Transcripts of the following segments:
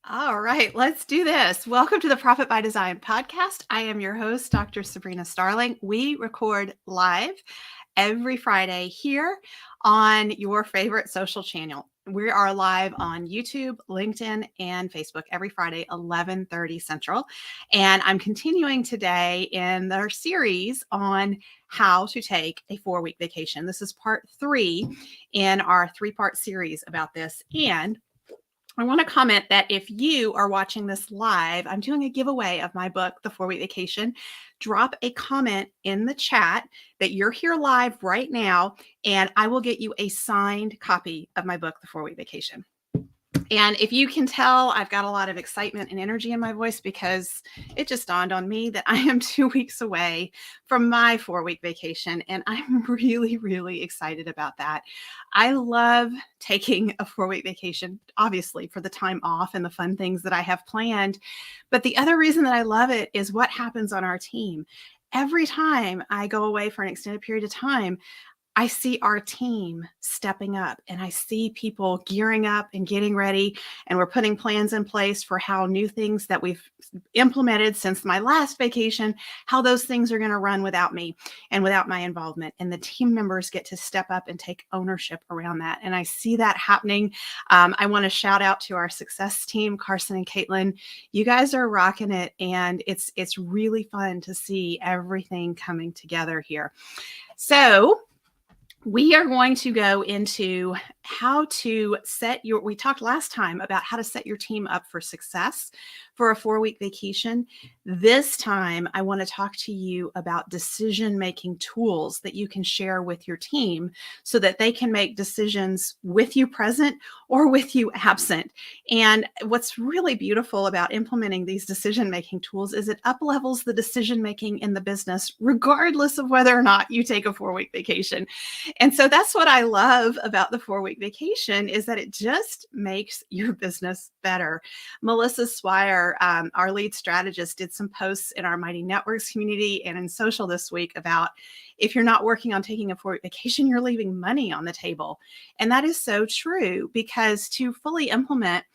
All right, let's do this. Welcome to the Profit by Design podcast. I am your host, Dr. Sabrina Starling. We record live every Friday here on your favorite social channel. We are live on YouTube, LinkedIn, and Facebook every Friday, 11:30 Central. And I'm continuing today in our series on how to take a 4-week vacation. This is part 3 in our 3-part series about this. And I want to comment that if you are watching this live, I'm doing a giveaway of my book, The 4-Week Vacation. Drop a comment in the chat that you're here live right now, and I will get you a signed copy of my book, The 4-Week Vacation. And if you can tell, I've got a lot of excitement and energy in my voice because it just dawned on me that I am 2 weeks away from my 4-week vacation. And I'm really, really excited about that. I love taking a 4-week vacation, obviously, for the time off and the fun things that I have planned. But the other reason that I love it is what happens on our team. Every time I go away for an extended period of time, I see our team stepping up and I see people gearing up and getting ready, and we're putting plans in place for how new things that we've implemented since my last vacation, how those things are going to run without me and without my involvement. And the team members get to step up and take ownership around that. And I see that happening. I want to shout out to our success team, Carson and Caitlin. You guys are rocking it. And it's really fun to see everything coming together here. So we are going to go into how to we talked last time about how to set your team up for success for a 4-week vacation. This time, I want to talk to you about decision-making tools that you can share with your team so that they can make decisions with you present or with you absent. And what's really beautiful about implementing these decision-making tools is it up-levels the decision-making in the business, regardless of whether or not you take a 4-week vacation. And so that's what I love about the 4-week vacation, is that it just makes your business better. Melissa Swire, our lead strategist, did some posts in our Mighty Networks community and in social this week about if you're not working on taking a 4-week vacation, you're leaving money on the table. And that is so true, because to fully implement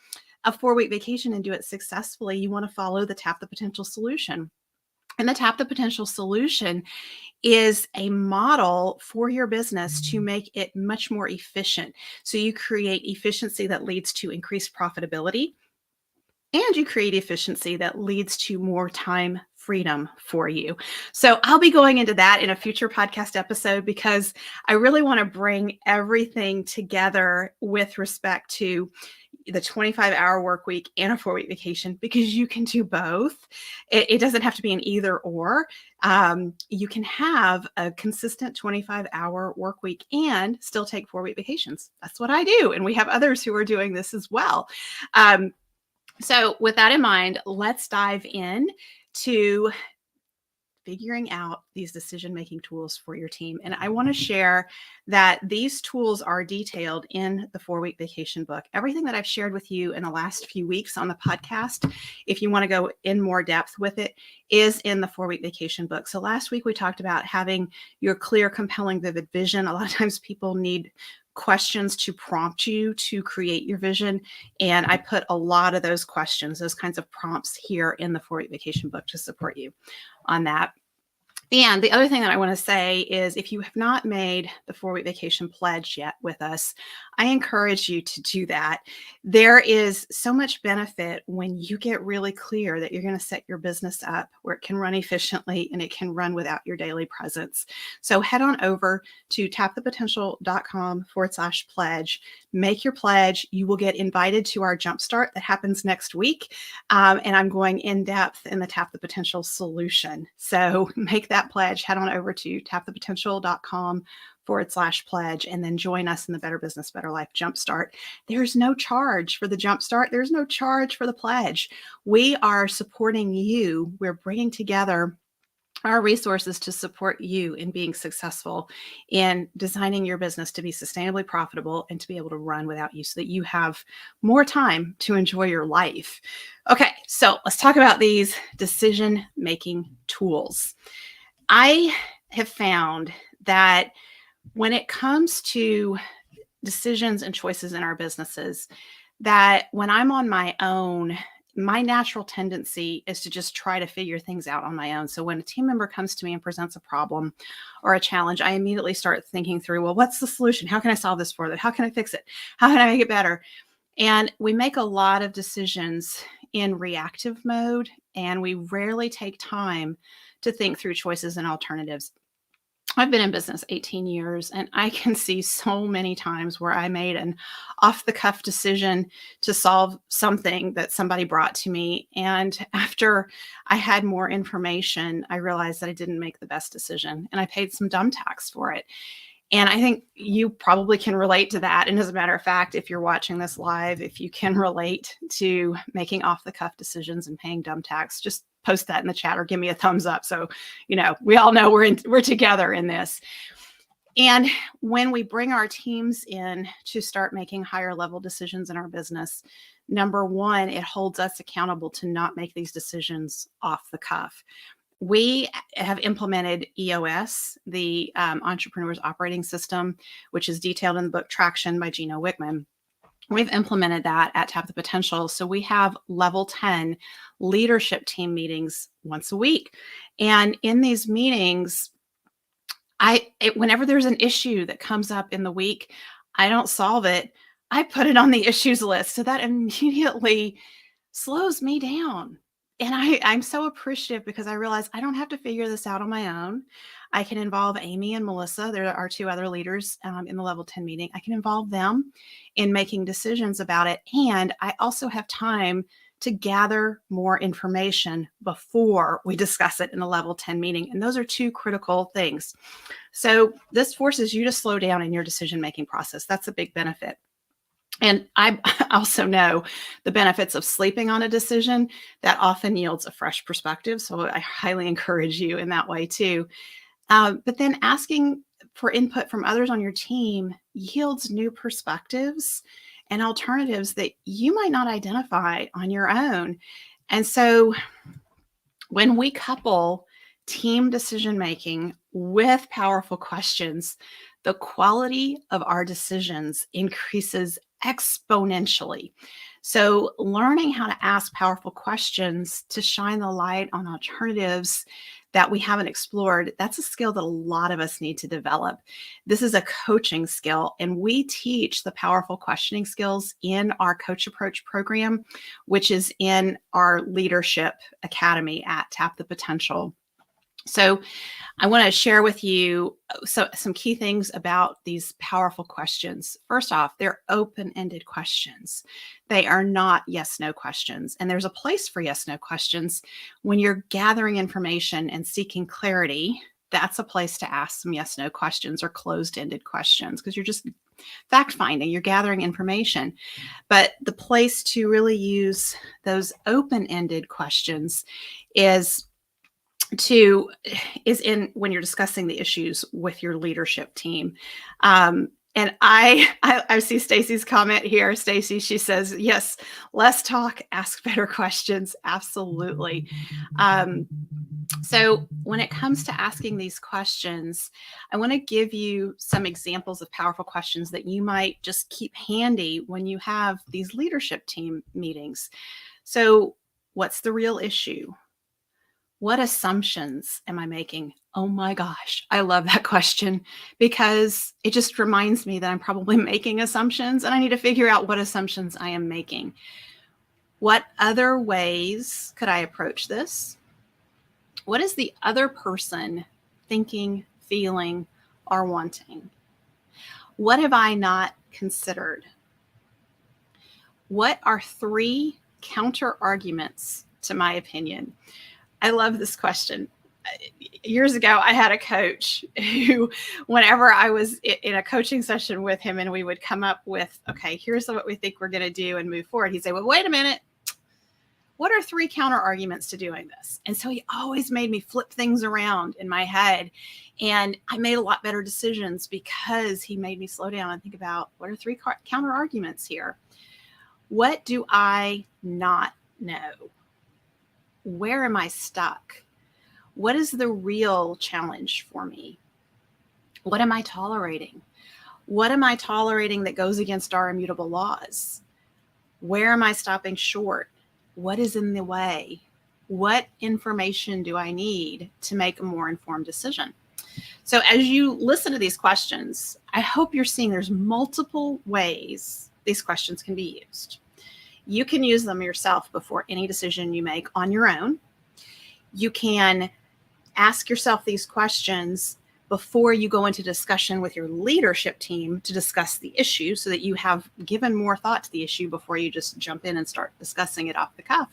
a 4-week vacation and do it successfully, you want to follow the Tap the Potential solution. And the Tap the Potential solution is a model for your business to make it much more efficient. So you create efficiency that leads to increased profitability, and you create efficiency that leads to more time freedom for you. So I'll be going into that in a future podcast episode, because I really want to bring everything together with respect to the 25-hour work week and a 4-week vacation, because you can do both. It doesn't have to be an either or. You can have a consistent 25-hour work week and still take 4-week vacations. That's what I do. And we have others who are doing this as well. So with that in mind, let's dive in to figuring out these decision-making tools for your team. And I want to share that these tools are detailed in the 4-week vacation book. Everything that I've shared with you in the last few weeks on the podcast, if you want to go in more depth with it, is in the 4-week vacation book. So last week we talked about having your clear, compelling, vivid vision. A lot of times people need questions to prompt you to create your vision. And I put a lot of those questions, those kinds of prompts, here in the 4-week vacation book to support you on that. And the other thing that I want to say is, if you have not made the 4-week vacation pledge yet with us, I encourage you to do that. There is so much benefit when you get really clear that you're going to set your business up where it can run efficiently and it can run without your daily presence. So head on over to tapthepotential.com/pledge. Make your pledge. You will get invited to our Jumpstart that happens next week. And I'm going in depth in the Tap the Potential solution. So make that pledge. Head on over to tapthepotential.com/pledge and then join us in the Better Business, Better Life Jumpstart. There's no charge for the Jumpstart. There's no charge for the pledge. We are supporting you. We're bringing together our resources to support you in being successful in designing your business to be sustainably profitable and to be able to run without you, so that you have more time to enjoy your life. Okay, so let's talk about these decision-making tools. I have found that when it comes to decisions and choices in our businesses, that when I'm on my own, my natural tendency is to just try to figure things out on my own. So when a team member comes to me and presents a problem or a challenge, I immediately start thinking through, well, what's the solution? How can I solve this for them? How can I fix it? How can I make it better? And we make a lot of decisions in reactive mode, and we rarely take time to think through choices and alternatives. I've been in business 18 years, and I can see so many times where I made an off the cuff decision to solve something that somebody brought to me. And after I had more information, I realized that I didn't make the best decision and I paid some dumb tax for it. And I think you probably can relate to that. And as a matter of fact, if you're watching this live, if you can relate to making off the cuff decisions and paying dumb tax, just post that in the chat or give me a thumbs up. So, we all know we're together in this. And when we bring our teams in to start making higher level decisions in our business, number one, it holds us accountable to not make these decisions off the cuff. We have implemented EOS, the Entrepreneur's Operating System, which is detailed in the book Traction by Gino Wickman. We've implemented that at Tap the Potential. So we have level 10 leadership team meetings once a week. And in these meetings, whenever there's an issue that comes up in the week, I don't solve it. I put it on the issues list. So that immediately slows me down. And I'm so appreciative because I realize I don't have to figure this out on my own. I can involve Amy and Melissa. There are two other leaders in the level 10 meeting. I can involve them in making decisions about it. And I also have time to gather more information before we discuss it in a level 10 meeting. And those are two critical things. So this forces you to slow down in your decision-making process. That's a big benefit. And I also know the benefits of sleeping on a decision that often yields a fresh perspective. So I highly encourage you in that way too. But then asking for input from others on your team yields new perspectives and alternatives that you might not identify on your own. And so when we couple team decision-making with powerful questions, the quality of our decisions increases exponentially. So learning how to ask powerful questions to shine the light on alternatives that we haven't explored, that's a skill that a lot of us need to develop. This is a coaching skill, and we teach the powerful questioning skills in our Coach Approach program, which is in our Leadership Academy at Tap the Potential. So I want to share with you some key things about these powerful questions. First off, they're open-ended questions. They are not yes-no questions. And there's a place for yes-no questions. When you're gathering information and seeking clarity, that's a place to ask some yes-no questions or closed-ended questions because you're just fact-finding, you're gathering information. But the place to really use those open-ended questions is in when you're discussing the issues with your leadership team. And I see Stacy's comment here. Stacy, she says, yes, less talk, ask better questions. Absolutely. So when it comes to asking these questions, I want to give you some examples of powerful questions that you might just keep handy when you have these leadership team meetings. So what's the real issue? What assumptions am I making? Oh my gosh, I love that question because it just reminds me that I'm probably making assumptions and I need to figure out what assumptions I am making. What other ways could I approach this? What is the other person thinking, feeling, or wanting? What have I not considered? What are 3 counter arguments to my opinion? I love this question. Years ago, I had a coach who, whenever I was in a coaching session with him and we would come up with, okay, here's what we think we're going to do and move forward, he'd say, well, wait a minute. What are 3 counter arguments to doing this? And so he always made me flip things around in my head. And I made a lot better decisions because he made me slow down and think about what are 3 counter arguments here? What do I not know? Where am I stuck? What is the real challenge for me? What am I tolerating? What am I tolerating that goes against our immutable laws? Where am I stopping short? What is in the way? What information do I need to make a more informed decision? So as you listen to these questions, I hope you're seeing there's multiple ways these questions can be used. You can use them yourself before any decision you make on your own. You can ask yourself these questions before you go into discussion with your leadership team to discuss the issue, so that you have given more thought to the issue before you just jump in and start discussing it off the cuff.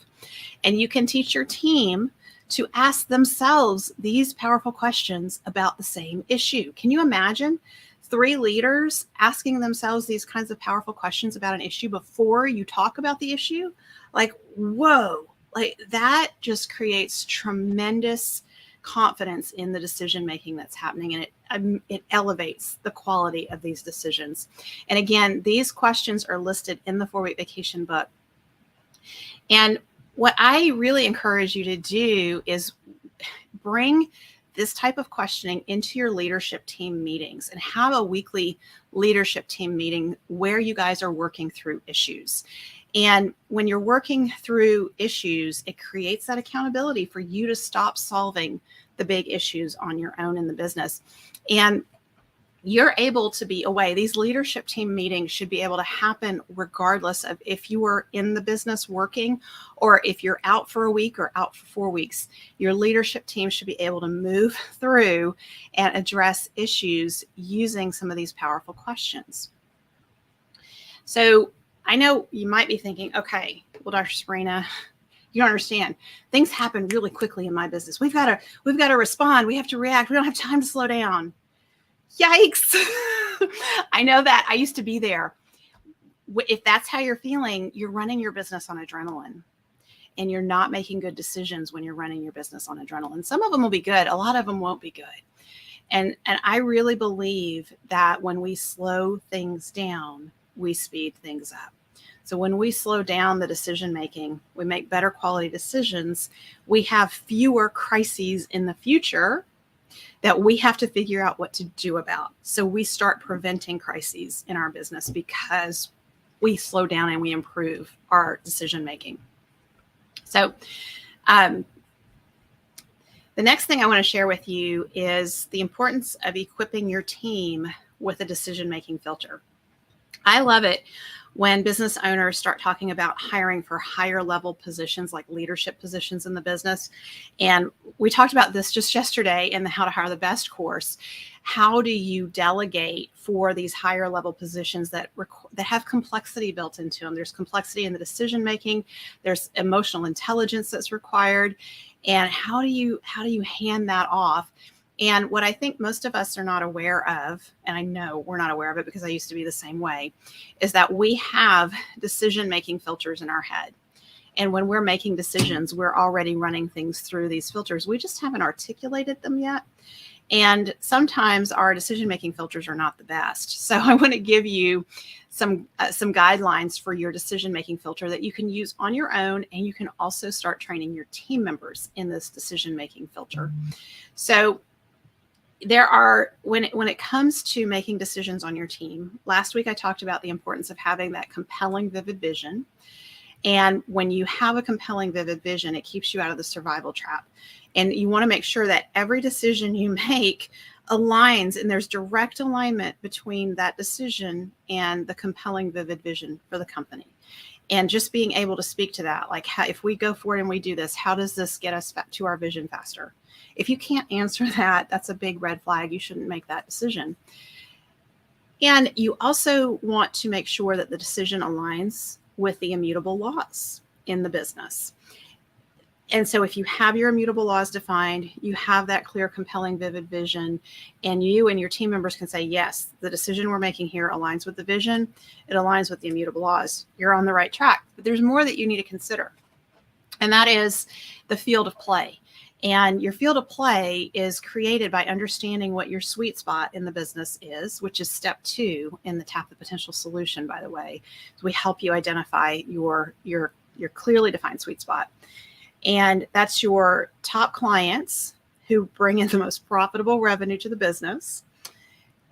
And you can teach your team to ask themselves these powerful questions about the same issue. Can you imagine 3 leaders asking themselves these kinds of powerful questions about an issue before you talk about the issue? Like, whoa, like that just creates tremendous confidence in the decision making that's happening, and it elevates the quality of these decisions. And again, these questions are listed in the 4-week vacation book. And what I really encourage you to do is bring this type of questioning into your leadership team meetings, and have a weekly leadership team meeting where you guys are working through issues. And when you're working through issues, it creates that accountability for you to stop solving the big issues on your own in the business. And you're able to be away. These leadership team meetings should be able to happen regardless of if you are in the business working, or if you're out for a week or out for 4 weeks. Your leadership team should be able to move through and address issues using some of these powerful questions. So I know you might be thinking, okay, well, Dr. Sabrina, you don't understand. Things happen really quickly in my business. We've got to respond. We have to react. We don't have time to slow down. Yikes. I know that. I used to be there. If that's how you're feeling, you're running your business on adrenaline, and you're not making good decisions when you're running your business on adrenaline. Some of them will be good. A lot of them won't be good. And I really believe that when we slow things down, we speed things up. So when we slow down the decision making, we make better quality decisions. We have fewer crises in the future that we have to figure out what to do about. So we start preventing crises in our business because we slow down and we improve our decision making. So the next thing I want to share with you is the importance of equipping your team with a decision making filter. I love it when business owners start talking about hiring for higher level positions, like leadership positions in the business. And we talked about this just yesterday in the How to Hire the Best course. How do you delegate for these higher level positions that have complexity built into them? There's complexity in the decision making. There's emotional intelligence that's required. And how do you hand that off? And what I think most of us are not aware of, and I know we're not aware of it because I used to be the same way, is that we have decision-making filters in our head. And when we're making decisions, we're already running things through these filters. We just haven't articulated them yet. And sometimes our decision-making filters are not the best. So I want to give you some guidelines for your decision-making filter that you can use on your own, and you can also start training your team members in this decision-making filter. So there are, when it comes to making decisions on your team, last week I talked about the importance of having that compelling, vivid vision. And when you have a compelling, vivid vision, it keeps you out of the survival trap. And you want to make sure that every decision you make aligns, and there's direct alignment between that decision and the compelling, vivid vision for the company. And just being able to speak to that, like, if we go forward and we do this, how does this get us back to our vision faster? If you can't answer that, that's a big red flag. You shouldn't make that decision. And you also want to make sure that the decision aligns with the immutable laws in the business. And so if you have your immutable laws defined, you have that clear, compelling, vivid vision, and you and your team members can say, yes, the decision we're making here aligns with the vision. It aligns with the immutable laws. You're on the right track. But there's more that you need to consider. And that is the field of play. And your field of play is created by understanding what your sweet spot in the business is, which is step 2 in the Tap the Potential solution, by the way. So we help you identify your clearly defined sweet spot. And that's your top clients who bring in the most profitable revenue to the business.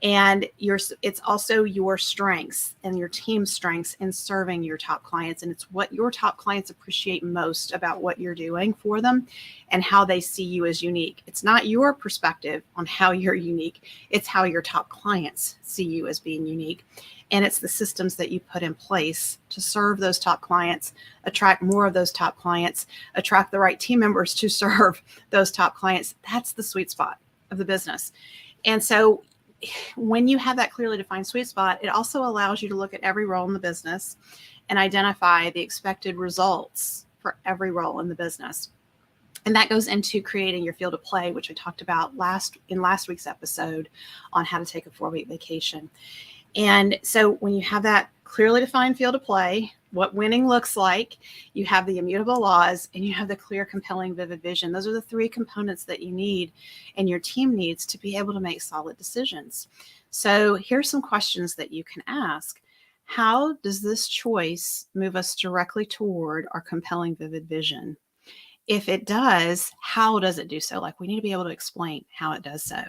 And it's also your strengths and your team's strengths in serving your top clients. And it's what your top clients appreciate most about what you're doing for them and how they see you as unique. It's not your perspective on how you're unique, it's how your top clients see you as being unique. And it's the systems that you put in place to serve those top clients, attract more of those top clients, attract the right team members to serve those top clients. That's the sweet spot of the business. And so when you have that clearly defined sweet spot, it also allows you to look at every role in the business and identify the expected results for every role in the business. And that goes into creating your field of play, which I talked about in last week's episode on how to take a 4-week vacation. And so when you have that clearly defined field of play, what winning looks like, you have the immutable laws, and you have the clear, compelling, vivid vision. Those are the 3 components that you need and your team needs to be able to make solid decisions. So here's some questions that you can ask. How does this choice move us directly toward our compelling, vivid vision? If it does, how does it do so? Like, we need to be able to explain how it does so.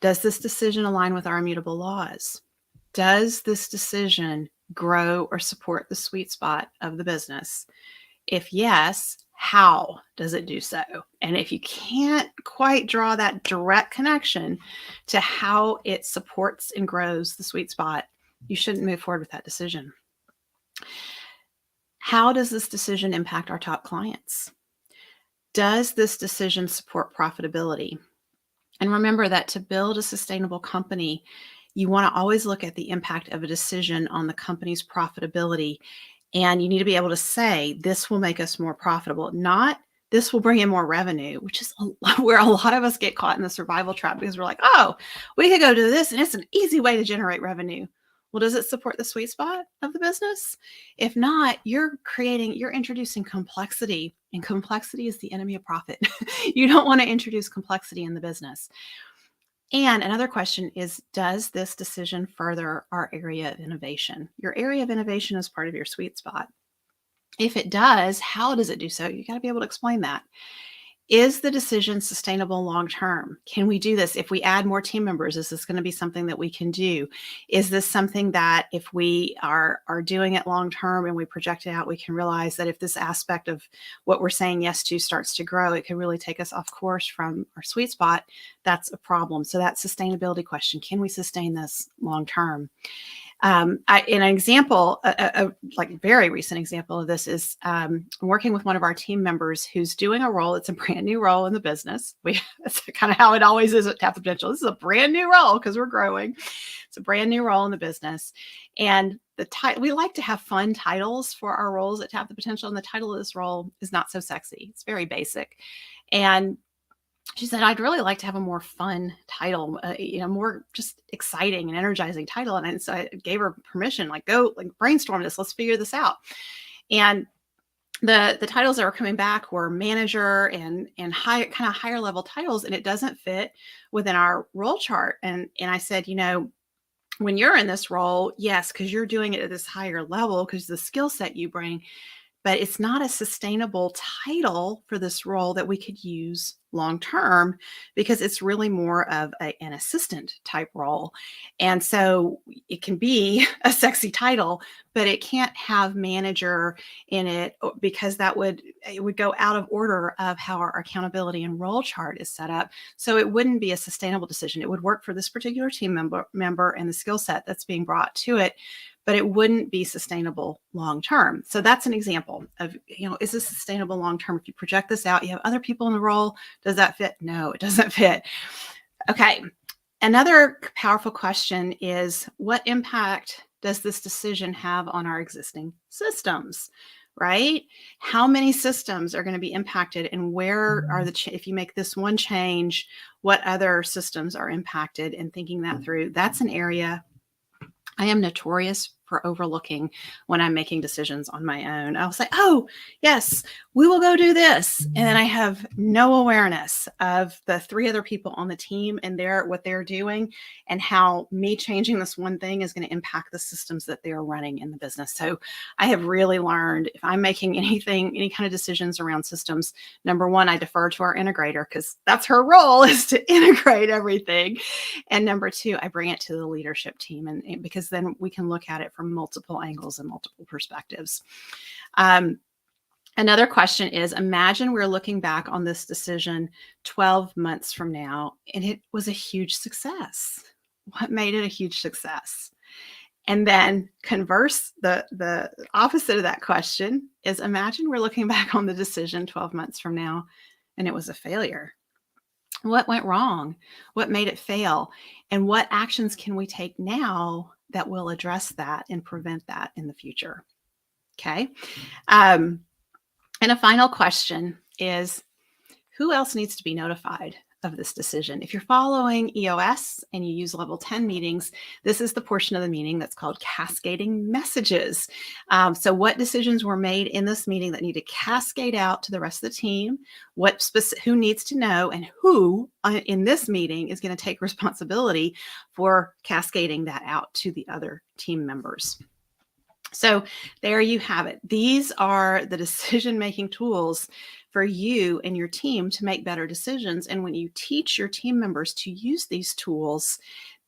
Does this decision align with our immutable laws? Does this decision grow or support the sweet spot of the business? If yes, how does it do so? And if you can't quite draw that direct connection to how it supports and grows the sweet spot, you shouldn't move forward with that decision. How does this decision impact our top clients? Does this decision support profitability? And remember that to build a sustainable company, you want to always look at the impact of a decision on the company's profitability. And you need to be able to say, this will make us more profitable, not this will bring in more revenue, which is where a lot of us get caught in the survival trap, because we're like, oh, we could go do this and it's an easy way to generate revenue. Well, does it support the sweet spot of the business? If not, you're introducing complexity, and complexity is the enemy of profit. You don't want to introduce complexity in the business. And another question is, does this decision further our area of innovation? Your area of innovation is part of your sweet spot. If it does, how does it do so? You got to be able to explain that. Is the decision sustainable long-term? Can we do this? If we add more team members, is this going to be something that we can do? Is this something that if we are doing it long-term and we project it out, we can realize that if this aspect of what we're saying yes to starts to grow, it could really take us off course from our sweet spot? That's a problem. So that sustainability question, can we sustain this long-term? In an example, a like very recent example of this is working with one of our team members who's doing a role. It's a brand new role in the business. That's kind of how it always is at Tap the Potential. This is a brand new role because we're growing. It's a brand new role in the business. And we like to have fun titles for our roles at Tap the Potential. And the title of this role is not so sexy. It's very basic. And she said, I'd really like to have a more fun title, more just exciting and energizing title. And so I gave her permission, go brainstorm this. Let's figure this out. And the titles that were coming back were manager and higher level titles. And it doesn't fit within our role chart. And I said, when you're in this role, yes, because you're doing it at this higher level, because the skill set you bring, but it's not a sustainable title for this role that we could use long-term, because it's really more of an assistant type role. And so it can be a sexy title, but it can't have manager in it, because it would go out of order of how our accountability and role chart is set up. So it wouldn't be a sustainable decision. It would work for this particular team member and the skill set that's being brought to it, but it wouldn't be sustainable long-term. So that's an example of, is this sustainable long-term? If you project this out, you have other people in the role. Does that fit? No, it doesn't fit. Okay. Another powerful question is, what impact does this decision have on our existing systems, right? How many systems are going to be impacted, and where are if you make this one change, what other systems are impacted, and thinking that through? That's an area I am notorious for overlooking when I'm making decisions on my own. I'll say, oh, yes, we will go do this. And then I have no awareness of the 3 other people on the team and what they're doing, and how me changing this one thing is going to impact the systems that they're running in the business. So I have really learned, if I'm making any kind of decisions around systems, number one, I defer to our integrator, because that's her role, is to integrate everything. And number two, I bring it to the leadership team, and because then we can look at it from multiple angles and multiple perspectives. Another question is, imagine we're looking back on this decision 12 months from now, and it was a huge success. What made it a huge success? And then the opposite of that question is, imagine we're looking back on the decision 12 months from now, and it was a failure. What went wrong? What made it fail? And what actions can we take now that will address that and prevent that in the future? Okay. And a final question is, who else needs to be notified of this decision? If you're following EOS and you use level 10 meetings, this is the portion of the meeting that's called cascading messages. So what decisions were made in this meeting that need to cascade out to the rest of the team? Who needs to know, and who in this meeting is going to take responsibility for cascading that out to the other team members? So there you have it. These are the decision-making tools for you and your team to make better decisions. And when you teach your team members to use these tools,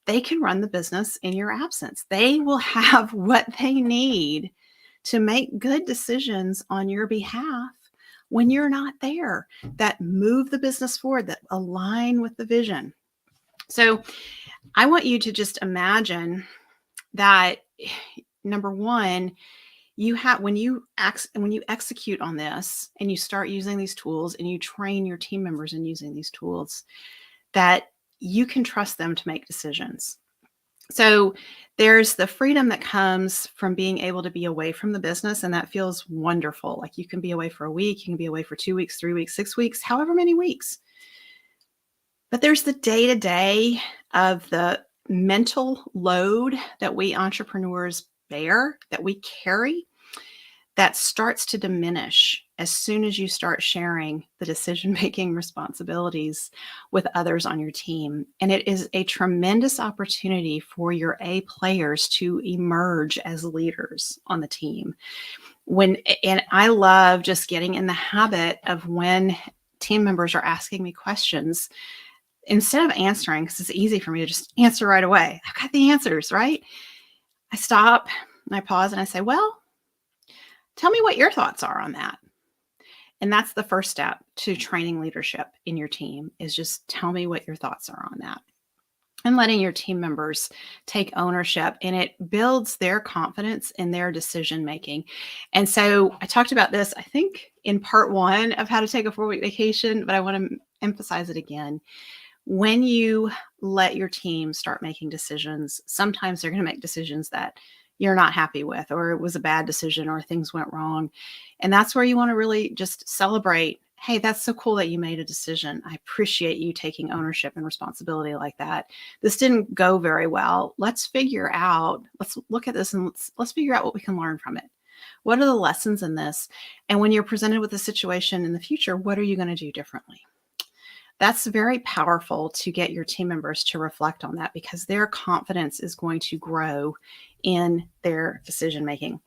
they can run the business in your absence. They will have what they need to make good decisions on your behalf when you're not there, that move the business forward, that align with the vision. So I want you to just imagine that, number one, when you execute on this and you start using these tools and you train your team members in using these tools, that you can trust them to make decisions. So there's the freedom that comes from being able to be away from the business, and that feels wonderful. Like, you can be away for a week, you can be away for 2 weeks, 3 weeks, 6 weeks, however many weeks. But there's the day-to-day of the mental load that we entrepreneurs bear, that we carry, that starts to diminish as soon as you start sharing the decision-making responsibilities with others on your team. And it is a tremendous opportunity for your A players to emerge as leaders on the team. And I love just getting in the habit of, when team members are asking me questions, instead of answering, because it's easy for me to just answer right away, I've got the answers, right? I stop and I pause and I say, well, tell me what your thoughts are on that. And that's the first step to training leadership in your team, is just tell me what your thoughts are on that. And letting your team members take ownership, and it builds their confidence in their decision making. And so I talked about this, I think, in part 1 of how to take a 4-week vacation, but I want to emphasize it again. When you let your team start making decisions, sometimes they're going to make decisions that you're not happy with, or it was a bad decision, or things went wrong. And that's where you want to really just celebrate, hey, that's so cool that you made a decision. I appreciate you taking ownership and responsibility like that. This didn't go very well. Let's look at this and let's figure out what we can learn from it. What are the lessons in this? And when you're presented with a situation in the future, what are you going to do differently? That's very powerful to get your team members to reflect on that, because their confidence is going to grow in their decision making.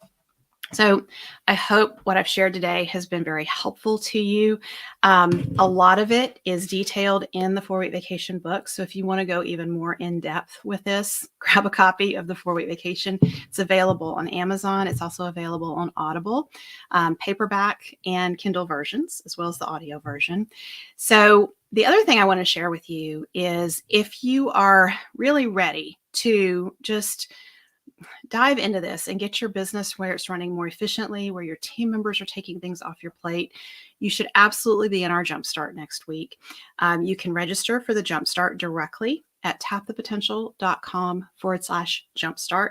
So I hope what I've shared today has been very helpful to you. A lot of it is detailed in the 4-week vacation book. So if you want to go even more in depth with this, grab a copy of the 4-week vacation. It's available on Amazon. It's also available on Audible, paperback and Kindle versions, as well as the audio version. So the other thing I want to share with you is, if you are really ready to just dive into this and get your business where it's running more efficiently, where your team members are taking things off your plate, you should absolutely be in our Jumpstart next week. You can register for the Jumpstart directly at tapthepotential.com/Jumpstart.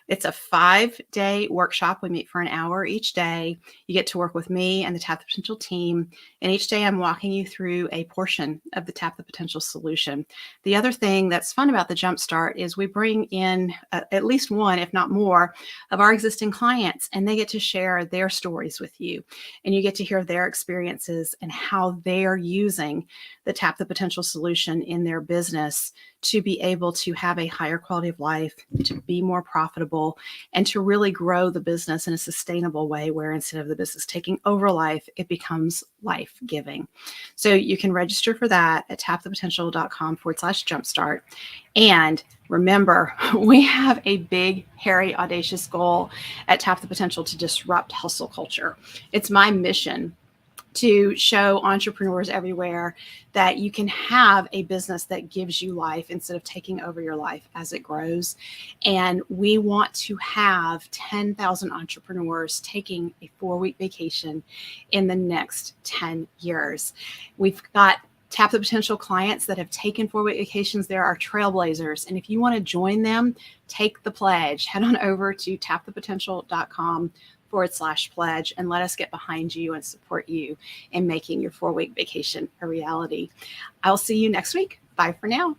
It's a 5-day workshop. We meet for an hour each day. You get to work with me and the Tap the Potential team. And each day I'm walking you through a portion of the Tap the Potential solution. The other thing that's fun about the Jumpstart is we bring in at least one, if not more, of our existing clients, and they get to share their stories with you. And you get to hear their experiences and how they're using the Tap the Potential solution in their business to be able to have a higher quality of life, to be more profitable, and to really grow the business in a sustainable way where instead of the business taking over life, it becomes life-giving. So you can register for that at tapthepotential.com/jumpstart. And remember, we have a big, hairy, audacious goal at Tap the Potential to disrupt hustle culture. It's my mission to show entrepreneurs everywhere that you can have a business that gives you life instead of taking over your life as it grows. And we want to have 10,000 entrepreneurs taking a 4-week vacation in the next 10 years. We've got Tap the Potential clients that have taken 4-week vacations. There are trailblazers. And if you want to join them, take the pledge. Head on over to tapthepotential.com/pledge and let us get behind you and support you in making your 4-week vacation a reality. I'll see you next week. Bye for now.